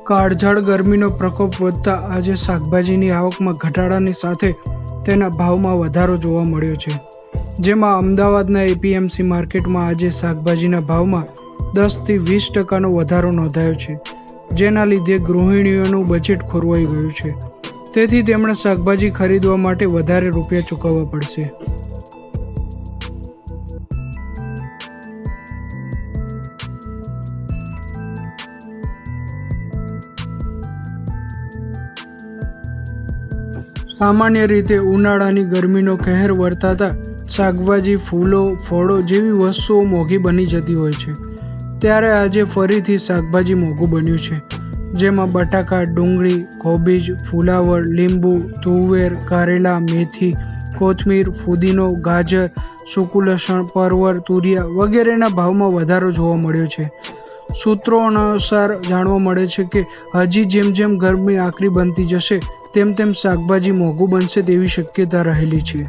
કાળઝાળ ગરમીનો પ્રકોપ વધતા આજે શાકભાજીની આવકમાં ઘટાડાની સાથે તેના ભાવમાં વધારો જોવા મળ્યો છે, જેમાં અમદાવાદના એપીએમસી માર્કેટમાં આજે શાકભાજીના ભાવમાં 10થી 20% વધારો નોંધાયો છે, જેના લીધે ગૃહિણીઓનું બજેટ ખોરવાઈ ગયું છે. તેથી તેમણે શાકભાજી ખરીદવા માટે વધારે રૂપિયા ચૂકવવા પડશે. સામાન્ય રીતે ઉનાળાની ગરમીનો કહેર વર્તાતા શાકભાજી, ફૂલો, ફળો જેવી વસ્તુઓ મોંઘી બની જતી હોય છે. ત્યારે આજે ફરીથી શાકભાજી મોંઘું બન્યું છે, જેમાં બટાકા, ડુંગળી, કોબીજ, ફુલાવર, લીંબુ, તુવેર, કારેલા, મેથી, કોથમીર, ફુદીનો, ગાજર, સૂકું લસણ, પરવર, તુરિયા વગેરેના ભાવમાં વધારો જોવા મળ્યો છે. સૂત્રો અનુસાર જાણવા મળે છે કે હજી જેમ જેમ ગરમી આકરી બનતી જશે તેમ તેમ શાકભાજી મોંઘું બનશે તેવી શક્યતા રહેલી છે.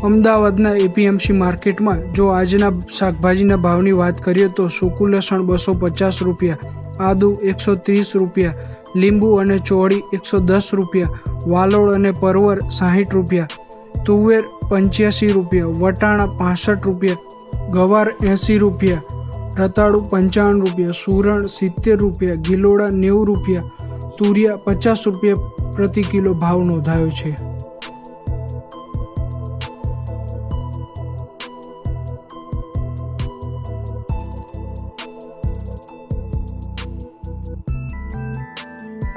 અમદાવાદના એપીએમસી માર્કેટમાં જો આજના શાકભાજીના ભાવની વાત કરીએ તો સૂકું લસણ 250 રૂપિયા, આદુ 130 રૂપિયા, લીંબુ અને ચોળી 110 રૂપિયા, વાલોળ અને પરવર 60 રૂપિયા, તુવેર 85 રૂપિયા, વટાણા 65 રૂપિયા, ગવાર 80 રૂપિયા, રતાળુ 55 રૂપિયા, સુરણ 70 રૂપિયા, ગિલોડા 90 રૂપિયા, તુરિયા 50 રૂપિયા પ્રતિ કિલો ભાવ નોંધાયો છે.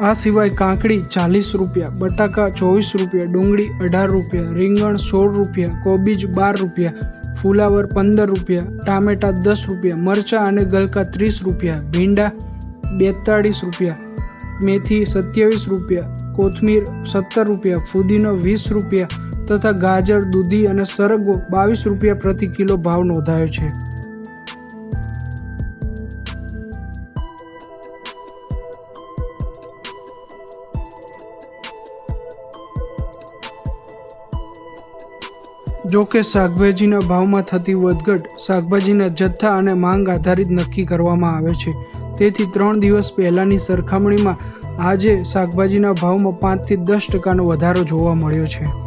આ સિવાય કાકડી 40 રૂપિયા, બટાકા 24 રૂપિયા, ડુંગળી 18 રૂપિયા, રીંગણ 16 રૂપિયા, કોબીજ 12 રૂપિયા, ફુલાવર 15 રૂપિયા, ટામેટા 10 રૂપિયા, મરચાં અને ગલકા 30 રૂપિયા, ભીંડા 42 રૂપિયા, મેથી 27 રૂપિયા, કોથમીર 17 રૂપિયા, ફુદીનો 20 રૂપિયા તથા ગાજર, દૂધી અને સરગવો 22 રૂપિયા પ્રતિ કિલો ભાવ નોંધાયો છે. જો કે શાકભાજીના ભાવમાં થતી વધઘટ શાકભાજીના જથ્થા અને માંગ આધારિત નક્કી કરવામાં આવે છે. તેથી 3 દિવસ પહેલાંની સરખામણીમાં આજે શાકભાજીના ભાવમાં 5થી 10% વધારો જોવા મળ્યો છે.